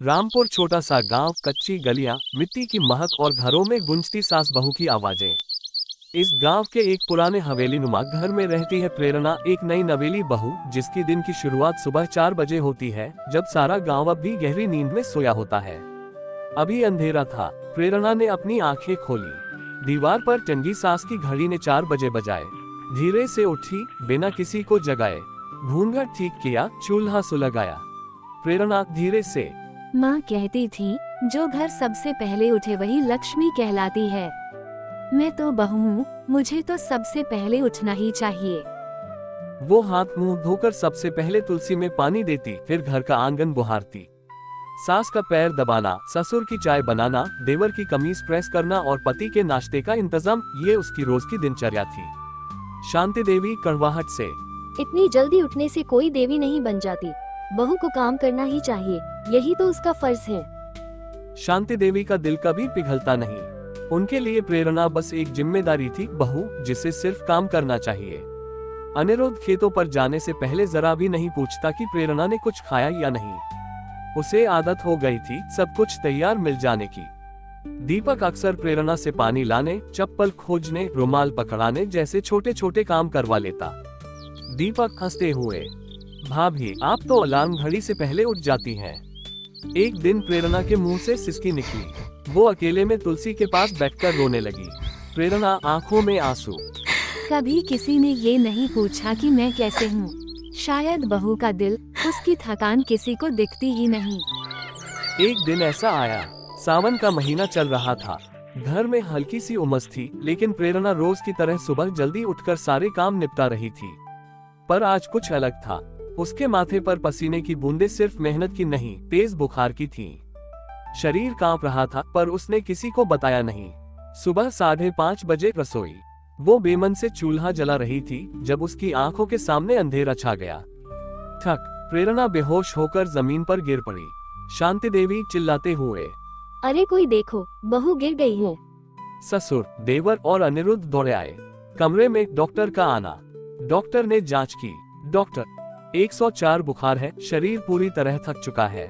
रामपुर छोटा सा गांव, कच्ची गलियां, मिट्टी की महक और घरों में गूंजती सास बहू की आवाजें। इस गांव के एक पुराने हवेली नुमा घर में रहती है प्रेरणा, एक नई नवेली बहू जिसकी दिन की शुरुआत सुबह 4 बजे होती है, जब सारा गांव अब भी गहरी नींद में सोया होता है। अभी अंधेरा था। प्रेरणा ने अपनी आंखें खोली। दीवार पर टंगी सास की घड़ी ने 4 बजे बजाए। धीरे से उठी, बिना किसी को जगाए। घूंघट ठीक किया, चूल्हा सुलगाया। प्रेरणा धीरे से। माँ कहती थी, जो घर सबसे पहले उठे वही लक्ष्मी कहलाती है। मैं तो बहू हूँ, मुझे तो सबसे पहले उठना ही चाहिए। वो हाथ मुंह धोकर सबसे पहले तुलसी में पानी देती, फिर घर का आंगन बुहारती। सास का पैर दबाना, ससुर की चाय बनाना, देवर की कमीज प्रेस करना और पति के नाश्ते का इंतजाम, ये उसकी रोज की दिनचर्या थी। शांति देवी कड़वाहट से। इतनी जल्दी उठने से कोई देवी नहीं बन जाती। बहू को काम करना ही चाहिए, यही तो उसका फर्ज है। शांति देवी का दिल कभी पिघलता नहीं। उनके लिए प्रेरणा बस एक जिम्मेदारी थी, बहू जिसे सिर्फ काम करना चाहिए। अनिरुद्ध खेतों पर जाने से पहले जरा भी नहीं पूछता कि प्रेरणा ने कुछ खाया या नहीं। उसे आदत हो गई थी सब कुछ तैयार मिल जाने की। दीपक अक्सर प्रेरणा से पानी लाने, चप्पल खोजने, रुमाल पकड़ाने जैसे छोटे छोटे काम करवा लेता। दीपक हंसते हुए, भाभी आप तो अलार्म घड़ी से पहले उठ जाती हैं। एक दिन प्रेरणा के मुंह से सिसकी निकली। वो अकेले में तुलसी के पास बैठकर रोने लगी। प्रेरणा आंखों में आंसू। कभी किसी ने ये नहीं पूछा कि मैं कैसे हूँ। शायद बहू का दिल, उसकी थकान किसी को दिखती ही नहीं। एक दिन ऐसा आया, सावन का महीना चल रहा था। घर में हल्की सी उमस थी, लेकिन प्रेरणा रोज की तरह सुबह जल्दी उठकर सारे काम निपटा रही थी। पर आज कुछ अलग था। उसके माथे पर पसीने की बूंदें सिर्फ मेहनत की नहीं, तेज बुखार की थीं। शरीर कांप रहा था, पर उसने किसी को बताया नहीं। सुबह 5:30 बजे रसोई। वो बेमन से चूल्हा जला रही थी, जब उसकी आंखों के सामने अंधेरा छा गया। ठक। प्रेरणा बेहोश होकर जमीन पर गिर पड़ी। शांति देवी चिल्लाते हुए, अरे कोई देखो, बहू गिर गई है। ससुर, देवर और अनिरुद्ध दौड़े आए। कमरे में डॉक्टर का आना। डॉक्टर ने जांच की। डॉक्टर, 104 बुखार है, शरीर पूरी तरह थक चुका है।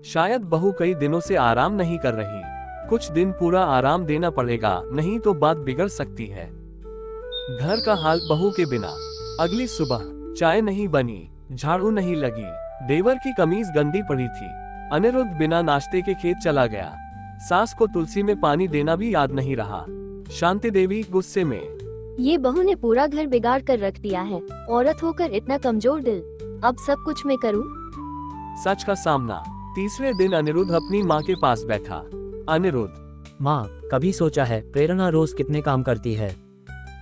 शायद बहू कई दिनों से आराम नहीं कर रही। कुछ दिन पूरा आराम देना पड़ेगा, नहीं तो बात बिगड़ सकती है। घर का हाल बहू के बिना। अगली सुबह चाय नहीं बनी, झाड़ू नहीं लगी, देवर की कमीज गंदी पड़ी थी। अनिरुद्ध बिना नाश्ते के खेत चला गया। सास को तुलसी में पानी देना भी याद नहीं रहा। शांति देवी गुस्से में, ये बहू ने पूरा घर बिगाड़ कर रख दिया है। औरत होकर इतना कमजोर दिल, अब सब कुछ मैं करूं? सच का सामना। तीसरे दिन अनिरुद्ध अपनी माँ के पास बैठा। अनिरुद्ध, माँ, कभी सोचा है प्रेरणा रोज कितने काम करती है?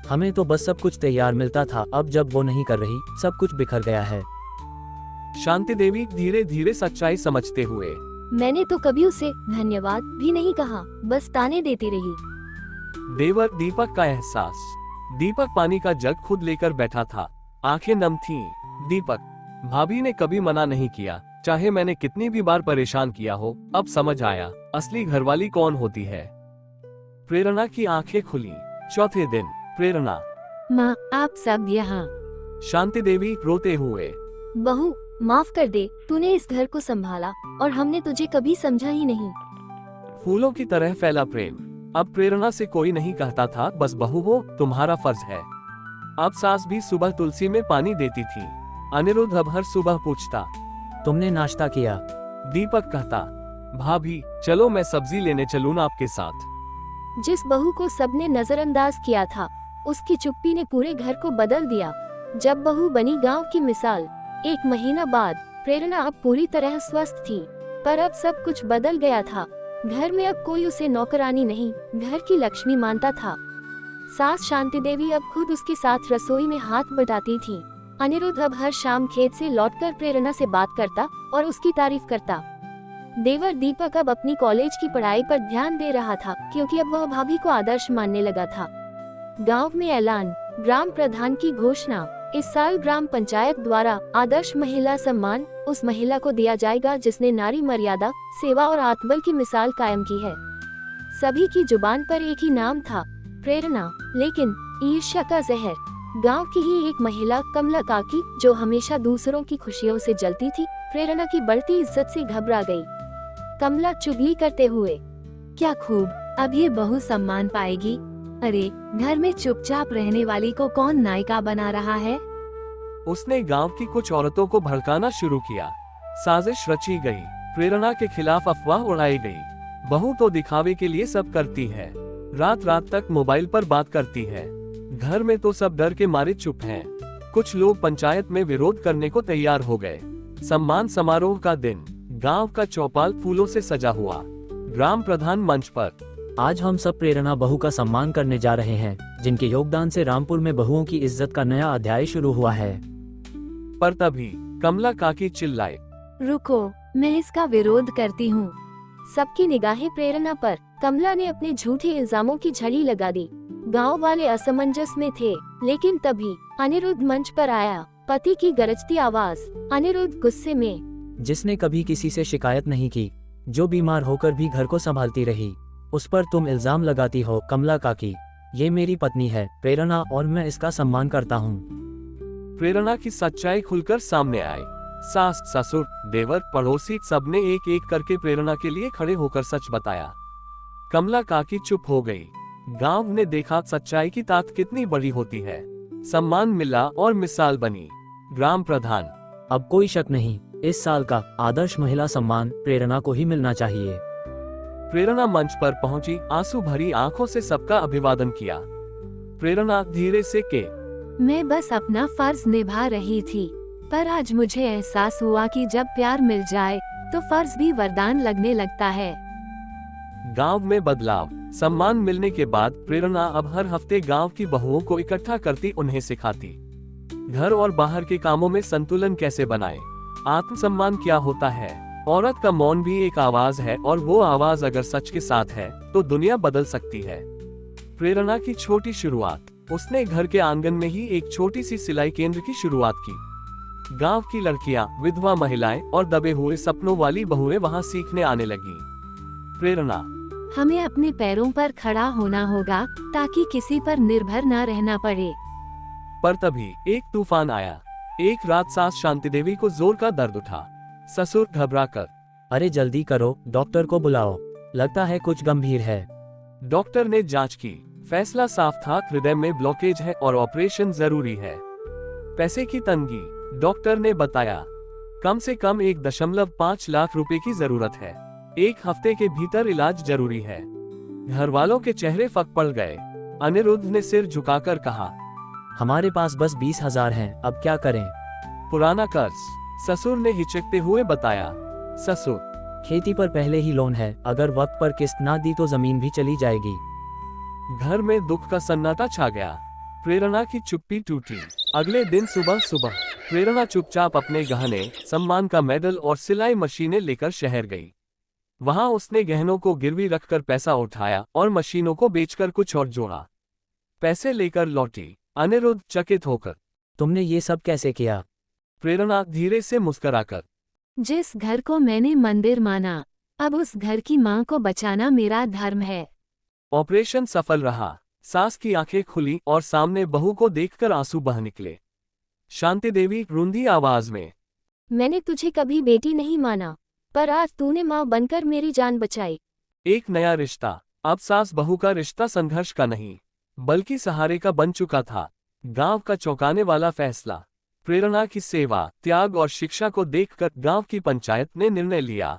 हमें तो बस सब कुछ तैयार मिलता था, अब जब वो नहीं कर रही, सब कुछ बिखर गया है। शांति देवी धीरे धीरे सच्चाई समझते हुए, मैंने तो कभी उसे धन्यवाद भी नहीं कहा, बस ताने देती रही। देवर दीपक का एहसास। दीपक पानी का जग खुद लेकर बैठा था, आंखें नम थीं। दीपक, भाभी ने कभी मना नहीं किया, चाहे मैंने कितनी भी बार परेशान किया हो। अब समझ आया असली घरवाली कौन होती है। प्रेरणा की आंखें खुली। चौथे दिन। प्रेरणा, माँ आप सब यहाँ। शांति देवी रोते हुए, बहू माफ कर दे, तूने इस घर को संभाला और हमने तुझे कभी समझा ही नहीं। फूलों की तरह फैला प्रेम। अब प्रेरणा से कोई नहीं कहता था, बस बहू हो, तुम्हारा फर्ज है। अब सास भी सुबह तुलसी में पानी देती थी। अनिरुद्ध अब हर सुबह पूछता, तुमने नाश्ता किया? दीपक कहता, भाभी चलो मैं सब्जी लेने चलूं आपके साथ। जिस बहू को सबने नजरअंदाज किया था, उसकी चुप्पी ने पूरे घर को बदल दिया। जब बहू बनी गांव की मिसाल। एक महीना बाद प्रेरणा अब पूरी तरह स्वस्थ थी, पर अब सब कुछ बदल गया था। घर में अब कोई उसे नौकरानी नहीं, घर की लक्ष्मी मानता था। सास शांति देवी अब खुद उसके साथ रसोई में हाथ बटाती थी। अनिरुद्ध अब हर शाम खेत से लौटकर प्रेरणा से बात करता और उसकी तारीफ करता। देवर दीपक अब अपनी कॉलेज की पढ़ाई पर ध्यान दे रहा था, क्योंकि अब वह भाभी को आदर्श मानने लगा था। गांव में ऐलान, ग्राम प्रधान की घोषणा। इस साल ग्राम पंचायत द्वारा आदर्श महिला सम्मान उस महिला को दिया जाएगा जिसने नारी मर्यादा, सेवा और आत्मबल की मिसाल कायम की है। सभी की जुबान पर एक ही नाम था, प्रेरणा। लेकिन ईर्ष्या का जहर। गांव की ही एक महिला, कमला काकी, जो हमेशा दूसरों की खुशियों से जलती थी, प्रेरणा की बढ़ती इज्जत से घबरा गई। कमला चुगली करते हुए। क्या खूब, अब ये बहू सम्मान पाएगी। अरे, घर में चुपचाप रहने वाली को कौन नायिका बना रहा है? उसने गांव की कुछ औरतों को भड़काना शुरू किया। साजिश रची गई, प्रेरणा के खिलाफ अफवाह उड़ाई गई। बहू तो दिखावे के लिए सब करती है, रात रात तक मोबाइल पर बात करती है। घर में तो सब डर के मारे चुप हैं। कुछ लोग पंचायत में विरोध करने को तैयार हो गए। सम्मान समारोह का दिन, गांव का चौपाल फूलों से सजा हुआ। ग्राम प्रधान मंच पर। आज हम सब प्रेरणा बहू का सम्मान करने जा रहे हैं, जिनके योगदान से रामपुर में बहुओं की इज्जत का नया अध्याय शुरू हुआ है। पर तभी कमला काकी चिल्लाए, रुको, मैं इसका विरोध करती हूँ। सबकी निगाहें प्रेरणा पर। कमला ने अपने झूठे इल्जामों की झड़ी लगा दी। गांव वाले असमंजस में थे, लेकिन तभी अनिरुद्ध मंच पर आया। पति की गरजती आवाज। अनिरुद्ध गुस्से में। जिसने कभी किसी से शिकायत नहीं की, जो बीमार होकर भी घर को संभालती रही, उस पर तुम इल्जाम लगाती हो। कमला काकी, ये मेरी पत्नी है प्रेरणा, और मैं इसका सम्मान करता हूँ। प्रेरणा की सच्चाई खुलकर सामने आई। सास, ससुर, देवर, पड़ोसी सबने एक एक करके प्रेरणा के लिए खड़े होकर सच बताया। कमला काकी चुप हो गई। गांव ने देखा सच्चाई की ताकत कितनी बड़ी होती है। सम्मान मिला और मिसाल बनी। ग्राम प्रधान, अब कोई शक नहीं, इस साल का आदर्श महिला सम्मान प्रेरणा को ही मिलना चाहिए। प्रेरणा मंच पर पहुंची, आंसू भरी आंखों से सबका अभिवादन किया। प्रेरणा धीरे से के, मैं बस अपना फर्ज निभा रही थी, पर आज मुझे एहसास हुआ कि जब प्यार मिल जाए तो फर्ज भी वरदान लगने लगता है। गांव में बदलाव। सम्मान मिलने के बाद प्रेरणा अब हर हफ्ते गांव की बहुओं को इकट्ठा करती, उन्हें सिखाती घर और बाहर के कामों में संतुलन कैसे बनाए। आत्मसम्मान क्या होता है। औरत का मौन भी एक आवाज है, और वो आवाज अगर सच के साथ है तो दुनिया बदल सकती है। प्रेरणा की छोटी शुरुआत। उसने घर के आंगन में ही एक छोटी सी सिलाई केंद्र की शुरुआत की। गांव की लड़कियां, विधवा महिलाएं और दबे हुए सपनों वाली बहुएं वहां सीखने आने लगी। प्रेरणा, हमें अपने पैरों पर खड़ा होना होगा ताकि किसी पर निर्भर न रहना पड़े। पर तभी एक तूफान आया। एक रात सास शांति देवी को जोर का दर्द उठा। ससुर घबराकर, अरे जल्दी करो, डॉक्टर को बुलाओ, लगता है कुछ गंभीर है। डॉक्टर ने जांच की, फैसला साफ था, हृदय में ब्लॉकेज है और ऑपरेशन जरूरी है। पैसे की तंगी। डॉक्टर ने बताया कम से कम 1.5 लाख रुपए की जरूरत है। 1 हफ्ते के भीतर इलाज जरूरी है। घर वालों के चेहरे फक पड़ गए। अनिरुद्ध ने सिर झुकाकर कहा, हमारे पास बस 20,000 हैं, अब क्या करें? पुराना कर्ज। ससुर ने हिचकते हुए बताया। ससुर, खेती पर पहले ही लोन है, अगर वक्त पर किस्त ना दी तो जमीन भी चली जाएगी। घर में दुख का सन्नाटा छा गया। प्रेरणा की चुप्पी टूटी। अगले दिन सुबह सुबह प्रेरणा चुपचाप अपने गहने, सम्मान का मेडल और सिलाई मशीनें लेकर शहर गई। वहां उसने गहनों को गिरवी रखकर पैसा उठाया और मशीनों को बेचकर कुछ और जोड़ा। पैसे लेकर लौटी। अनिरुद्ध चकित होकर, तुमने ये सब कैसे किया? प्रेरणा धीरे से मुस्कुराकर, जिस घर को मैंने मंदिर माना, अब उस घर की माँ को बचाना मेरा धर्म है। ऑपरेशन सफल रहा। सास की आंखें खुली और सामने बहू को देखकर आंसू बह निकले। शांति देवी रुंधी आवाज में, मैंने तुझे कभी बेटी नहीं माना, पर आज तूने माँ बनकर मेरी जान बचाई। एक नया रिश्ता। अब सास बहू का रिश्ता संघर्ष का नहीं, बल्कि सहारे का बन चुका था। गांव का चौंकाने वाला फैसला। प्रेरणा की सेवा, त्याग और शिक्षा को देखकर गांव की पंचायत ने निर्णय लिया।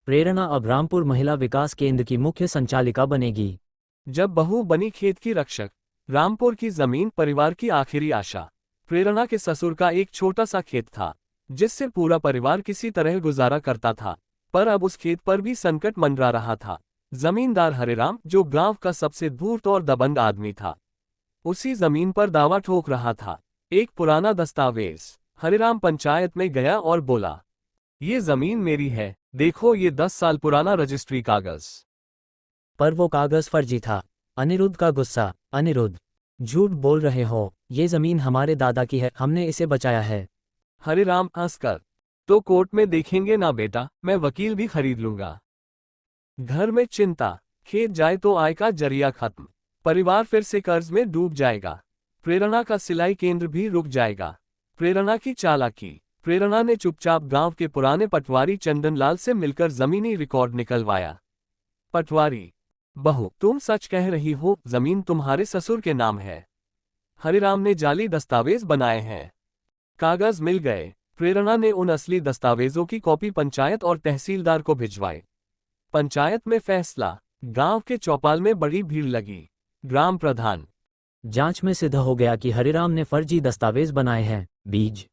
प्रेरणा अब रामपुर महिला विकास केंद्र की मुख्य संचालिका बनेगी। जब बहू बनी खेत की रक्षक, रामपुर की जमीन परिवार की आखिरी आशा। प्रेरणा के ससुर का एक छोटा सा खेत था, जिससे पूरा परिवार किसी तरह गुजारा करता था, पर अब उस खेत पर भी संकट मंडरा रहा था। जमींदार हरिराम, जो गांव का सबसे धूर्त और दबंग आदमी था, उसी जमीन पर दावा ठोक रहा था। एक पुराना दस्तावेज। हरिराम पंचायत में गया और बोला, ये जमीन मेरी है, देखो ये 10 साल पुराना रजिस्ट्री कागज। पर वो कागज फर्जी था। अनिरुद्ध का गुस्सा, अनिरुद्ध, झूठ बोल रहे हो, ये जमीन हमारे दादा की है, हमने इसे बचाया है। हरिराम हंसकर, तो कोर्ट में देखेंगे ना बेटा, मैं वकील भी खरीद लूंगा। घर में चिंता, खेत जाए तो आय का जरिया खत्म, परिवार फिर से कर्ज में डूब जाएगा। प्रेरणा का सिलाई केंद्र भी रुक जाएगा। प्रेरणा की चालाकी। प्रेरणा ने चुपचाप गांव के पुराने पटवारी चंदनलाल से मिलकर जमीनी रिकॉर्ड निकलवाया। पटवारी: बहू, तुम सच कह रही हो, जमीन तुम्हारे ससुर के नाम है। हरिराम ने जाली दस्तावेज बनाए हैं। कागज मिल गए। प्रेरणा ने उन असली दस्तावेजों की कॉपी पंचायत और तहसीलदार को भिजवाई। पंचायत में फैसला। गांव के चौपाल में बड़ी भीड़ लगी। ग्राम प्रधान: जांच में सिद्ध हो गया कि हरिराम ने फर्जी दस्तावेज बनाए हैं। बीज: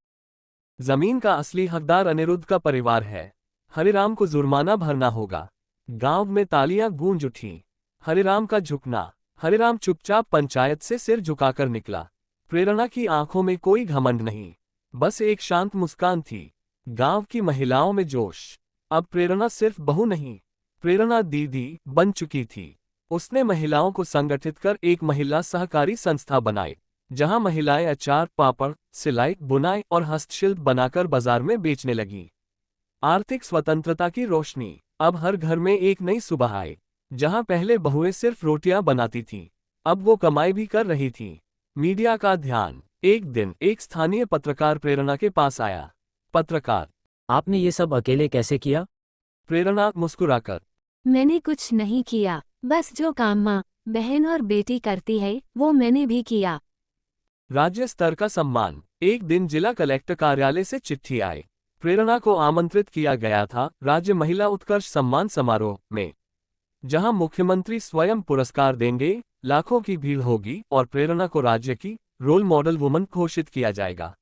जमीन का असली हकदार अनिरुद्ध का परिवार है। हरिराम को जुर्माना भरना होगा। गांव में तालियां गूंज उठी। हरिराम का झुकना। हरिराम चुपचाप पंचायत से सिर झुकाकर निकला। प्रेरणा की आंखों में कोई घमंड नहीं, बस एक शांत मुस्कान थी। गांव की महिलाओं में जोश। अब प्रेरणा सिर्फ बहू नहीं, प्रेरणा दीदी बन चुकी थी। उसने महिलाओं को संगठित कर एक महिला सहकारी संस्था बनाई, जहां महिलाएं अचार, पापड़, सिलाई, बुनाई और हस्तशिल्प बनाकर बाजार में बेचने लगीं। आर्थिक स्वतंत्रता की रोशनी। अब हर घर में एक नई सुबह आई। जहां पहले बहुएं सिर्फ रोटियां बनाती थीं, अब वो कमाई भी कर रही थीं। मीडिया का ध्यान। एक दिन एक स्थानीय पत्रकार प्रेरणा के पास आया। पत्रकार: आपने ये सब अकेले कैसे किया? प्रेरणा मुस्कुराकर: मैंने कुछ नहीं किया, बस जो काम माँ, बहन और बेटी करती है वो मैंने भी किया। राज्य स्तर का सम्मान। एक दिन जिला कलेक्टर कार्यालय से चिट्ठी आई। प्रेरणा को आमंत्रित किया गया था राज्य महिला उत्कर्ष सम्मान समारोह में, जहां मुख्यमंत्री स्वयं पुरस्कार देंगे, लाखों की भीड़ होगी और प्रेरणा को राज्य की रोल मॉडल वुमन घोषित किया जाएगा।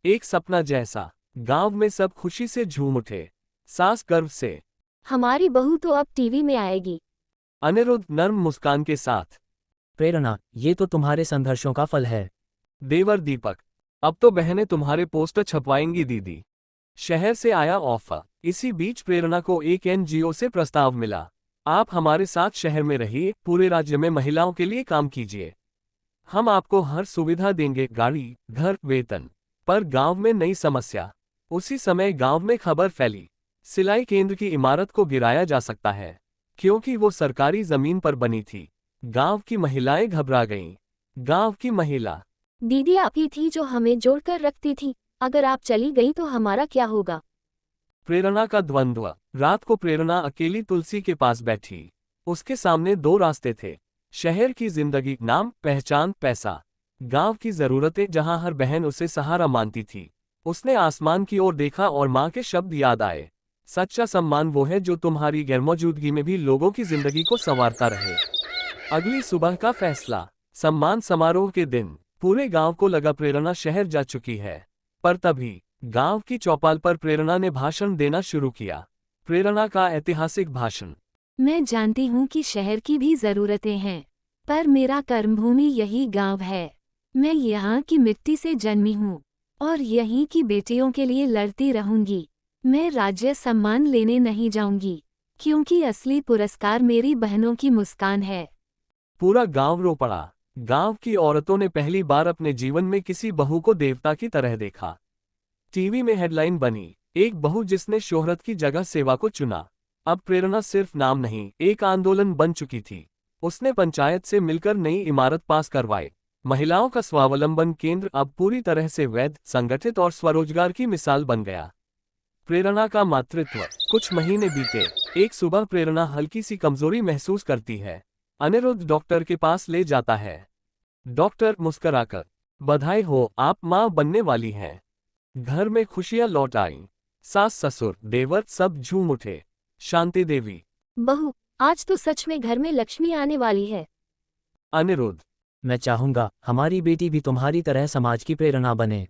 एक सपना जैसा। गांव में सब खुशी से झूम उठे। सास गर्व से: हमारी बहू तो अब टीवी में आएगी। अनिरुद्ध नर्म मुस्कान के साथ: प्रेरणा, ये तो तुम्हारे संघर्षों का फल है। देवर दीपक: अब तो बहनें तुम्हारे पोस्टर छपवाएंगी दीदी। शहर से आया ऑफर। इसी बीच प्रेरणा को एक एनजीओ से प्रस्ताव मिला। आप हमारे साथ शहर में रहिए, पूरे राज्य में महिलाओं के लिए काम कीजिए। हम आपको हर सुविधा देंगे, गाड़ी, घर, वेतन। पर गांव में नई समस्या। उसी समय गांव में खबर फैली, सिलाई केंद्र की इमारत को गिराया जा सकता है, क्योंकि वो सरकारी जमीन पर बनी थी। गांव की महिलाएं घबरा गईं। गांव की महिला: दीदी आप ही थी जो हमें जोड़कर रखती थी, अगर आप चली गई तो हमारा क्या होगा? प्रेरणा का द्वंद्व। रात को प्रेरणा अकेली तुलसी के पास बैठी। उसके सामने दो रास्ते थे, शहर की जिंदगी, नाम, पहचान, पैसा। गांव की जरूरतें, जहां हर बहन उसे सहारा मानती थी। उसने आसमान की ओर देखा और मां के शब्द याद आए, सच्चा सम्मान वो है जो तुम्हारी गैरमौजूदगी में भी लोगों की जिंदगी को संवारता रहे। अगली सुबह का फैसला। सम्मान समारोह के दिन पूरे गांव को लगा प्रेरणा शहर जा चुकी है। पर तभी गांव की चौपाल पर प्रेरणा ने भाषण देना शुरू किया। प्रेरणा का ऐतिहासिक भाषण। मैं जानती हूँ कि शहर की भी जरूरतें हैं, पर मेरा कर्मभूमि यही गांव है। मैं यहाँ की मिट्टी से जन्मी हूँ और यहीं की बेटियों के लिए लड़ती रहूंगी। मैं राज्य सम्मान लेने नहीं जाऊंगी, क्योंकि असली पुरस्कार मेरी बहनों की मुस्कान है। पूरा गांव रो पड़ा। गांव की औरतों ने पहली बार अपने जीवन में किसी बहू को देवता की तरह देखा। टीवी में हेडलाइन बनी, एक बहू जिसने शोहरत की जगह सेवा को चुना। अब प्रेरणा सिर्फ नाम नहीं, एक आंदोलन बन चुकी थी। उसने पंचायत से मिलकर नई इमारत पास करवाई। महिलाओं का स्वावलंबन केंद्र अब पूरी तरह से वैध, संगठित और स्वरोजगार की मिसाल बन गया। प्रेरणा का मातृत्व। कुछ महीने बीते। एक सुबह प्रेरणा हल्की सी कमजोरी महसूस करती है। अनिरुद्ध डॉक्टर के पास ले जाता है। डॉक्टर मुस्कुराकर: बधाई हो, आप मां बनने वाली हैं। घर में खुशियां लौट आईं। सास, ससुर, देवर सब झूम उठे। शांति देवी: बहू, आज तो सच में घर में लक्ष्मी आने वाली है। अनिरुद्ध: मैं चाहूंगा हमारी बेटी भी तुम्हारी तरह समाज की प्रेरणा बने।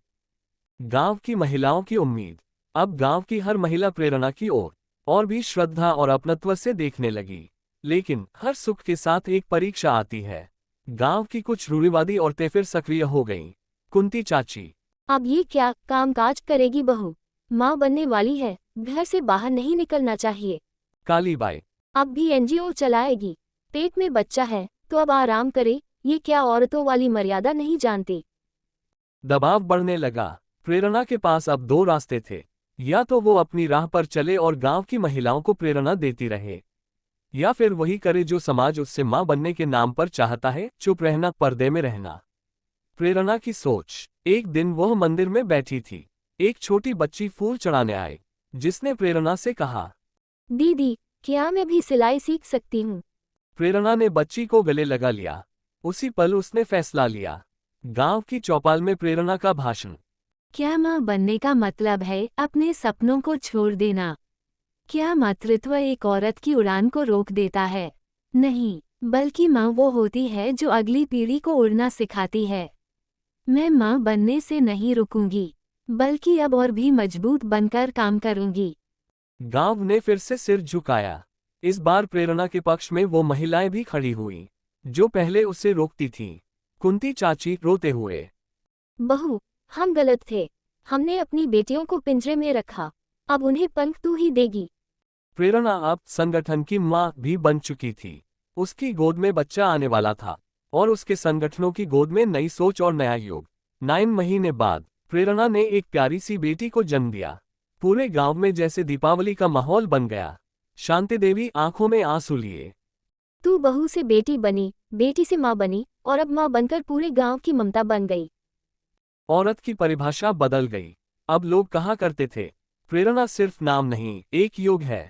गांव की महिलाओं की उम्मीद। अब गांव की हर महिला प्रेरणा की ओर और भी श्रद्धा और अपनत्व से देखने लगी। लेकिन हर सुख के साथ एक परीक्षा आती है। गांव की कुछ रूढ़िवादी औरतें फिर सक्रिय हो गईं। कुंती चाची: अब ये क्या कामकाज करेगी बहू? माँ बनने वाली है, घर से बाहर नहीं निकलना चाहिए। कालीबाई: अब भी एनजीओ चलाएगी। पेट में बच्चा है तो अब आराम करे, ये क्या औरतों वाली मर्यादा नहीं जानती। दबाव बढ़ने लगा। प्रेरणा के पास अब दो रास्ते थे, या तो वो अपनी राह पर चले और गांव की महिलाओं को प्रेरणा देती रहे, या फिर वही करे जो समाज उससे मां बनने के नाम पर चाहता है, चुप रहना, पर्दे में रहना। प्रेरणा की सोच। एक दिन वह मंदिर में बैठी थी। एक छोटी बच्ची फूल चढ़ाने आई, जिसने प्रेरणा से कहा, दीदी, क्या मैं भी सिलाई सीख सकती हूँ? प्रेरणा ने बच्ची को गले लगा लिया। उसी पल उसने फैसला लिया। गांव की चौपाल में प्रेरणा का भाषण। क्या माँ बनने का मतलब है अपने सपनों को छोड़ देना? क्या मातृत्व एक औरत की उड़ान को रोक देता है? नहीं, बल्कि माँ वो होती है जो अगली पीढ़ी को उड़ना सिखाती है। मैं माँ बनने से नहीं रुकूंगी, बल्कि अब और भी मजबूत बनकर काम करूंगी। गांव ने फिर से सिर झुकाया। इस बार प्रेरणा के पक्ष में वो महिलाएं भी खड़ी हुईं, जो पहले उसे रोकती थीं। कुंती चाची रोते हुए, बहू, हम गलत थे। हमने अपनी बेटियों को पिंजरे में रखा, अब उन्हें पंख तू ही देगी। प्रेरणा अब संगठन की मां भी बन चुकी थी। उसकी गोद में बच्चा आने वाला था और उसके संगठनों की गोद में नई सोच और नया युग। 9 महीने बाद प्रेरणा ने एक प्यारी सी बेटी को जन्म दिया। पूरे गांव में जैसे दीपावली का माहौल बन गया। शांति देवी आंखों में आंसू लिए। तू बहू से बेटी बनी, बेटी से माँ बनी, और अब माँ बनकर पूरे गांव की ममता बन गई। औरत की परिभाषा बदल गई। अब लोग कहा करते थे, प्रेरणा सिर्फ नाम नहीं, एक युग है।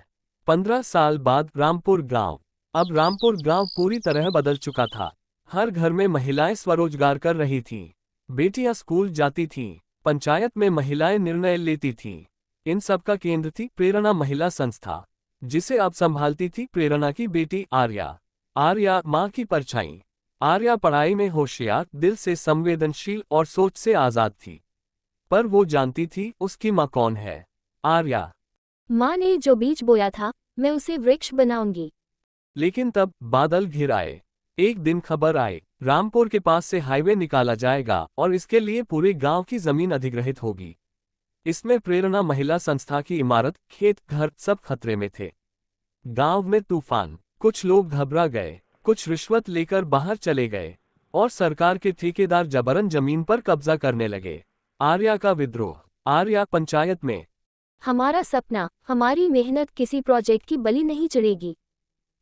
15 साल बाद रामपुर गांव। अब रामपुर गांव पूरी तरह बदल चुका था। हर घर में महिलाएं स्वरोजगार कर रही थीं। बेटियां स्कूल जाती थीं। पंचायत में महिलाएं निर्णय लेती थीं। इन सब का केंद्र थी प्रेरणा महिला संस्था, जिसे अब संभालती थी प्रेरणा की बेटी आर्या। आर्या माँ की परछाई। आर्या पढ़ाई में होशियार, दिल से संवेदनशील और सोच से आजाद थी। पर वो जानती थी उसकी माँ कौन है। आर्या। माँ ने जो बीज बोया था, मैं उसे वृक्ष बनाऊंगी। लेकिन तब बादल घिर आए। एक दिन खबर आई, रामपुर के पास से हाईवे निकाला जाएगा और इसके लिए पूरे गांव की जमीन अधिग्रहित होगी। इसमें प्रेरणा महिला संस्था की इमारत, खेत, घर सब खतरे में थे। गांव में तूफान। कुछ लोग घबरा गए, कुछ रिश्वत लेकर बाहर चले गए और सरकार के ठेकेदार जबरन जमीन पर कब्जा करने लगे। आर्या का विद्रोह। आर्या पंचायत में। हमारा सपना, हमारी मेहनत किसी प्रोजेक्ट की बलि नहीं चढ़ेगी।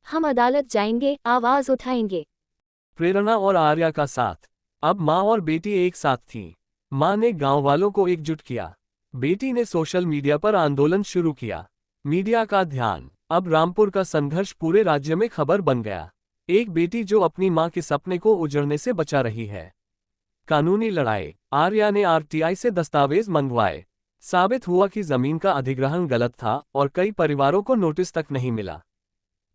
हम अदालत जाएंगे, आवाज उठाएंगे। प्रेरणा और आर्या का साथ। अब माँ और बेटी एक साथ थीं। माँ ने गांव वालों को एकजुट किया। बेटी ने सोशल मीडिया पर आंदोलन शुरू किया। मीडिया का ध्यान। अब रामपुर का संघर्ष पूरे राज्य में खबर बन गया। एक बेटी जो अपनी मां के सपने को उजड़ने से बचा रही है। कानूनी लड़ाई। आर्या ने आरटीआई से दस्तावेज मंगवाए। साबित हुआ कि जमीन का अधिग्रहण गलत था और कई परिवारों को नोटिस तक नहीं मिला।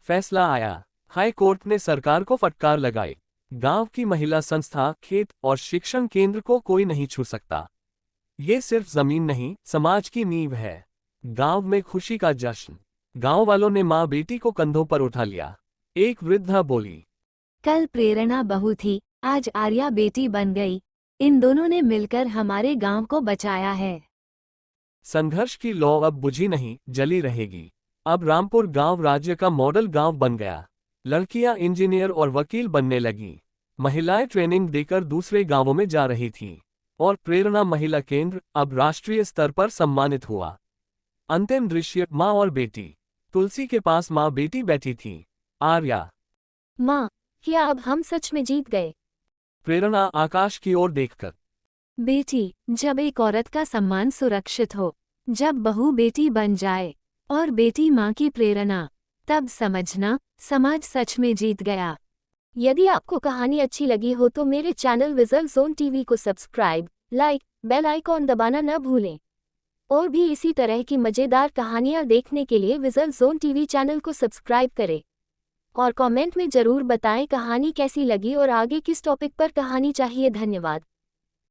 फैसला आया। हाई कोर्ट ने सरकार को फटकार लगाई। गांव की महिला संस्था, खेत और शिक्षण केंद्र को कोई नहीं छू सकता। ये सिर्फ जमीन नहीं, समाज की नींव है। गांव में खुशी का जश्न। गांव वालों ने मां बेटी को कंधों पर उठा लिया। एक वृद्धा बोली, कल प्रेरणा बहू थी, आज आर्या बेटी बन गई। इन दोनों ने मिलकर हमारे गांव को बचाया है। संघर्ष की लौ अब बुझी नहीं, जली रहेगी। अब रामपुर गांव राज्य का मॉडल गांव बन गया। लड़कियां इंजीनियर और वकील बनने लगीं। महिलाएं ट्रेनिंग देकर दूसरे गांवों में जा रही थीं। और प्रेरणा महिला केंद्र अब राष्ट्रीय स्तर पर सम्मानित हुआ। अंतिम दृश्य, माँ और बेटी। तुलसी के पास माँ बेटी बैठी थी। आर्या। माँ, क्या अब हम सच में जीत गए? प्रेरणा आकाश की ओर देखकर। बेटी, जब एक औरत का सम्मान सुरक्षित हो, जब बहू बेटी बन जाए और बेटी माँ की प्रेरणा, तब समझना समाज सच में जीत गया। यदि आपको कहानी अच्छी लगी हो तो मेरे चैनल विजल जोन टीवी को सब्सक्राइब, लाइक, बेल आइकॉन दबाना न भूलें। और भी इसी तरह की मज़ेदार कहानियाँ देखने के लिए विजल जोन टीवी चैनल को सब्सक्राइब करें। और कमेंट में ज़रूर बताएं कहानी कैसी लगी और आगे किस टॉपिक पर कहानी चाहिए। धन्यवाद।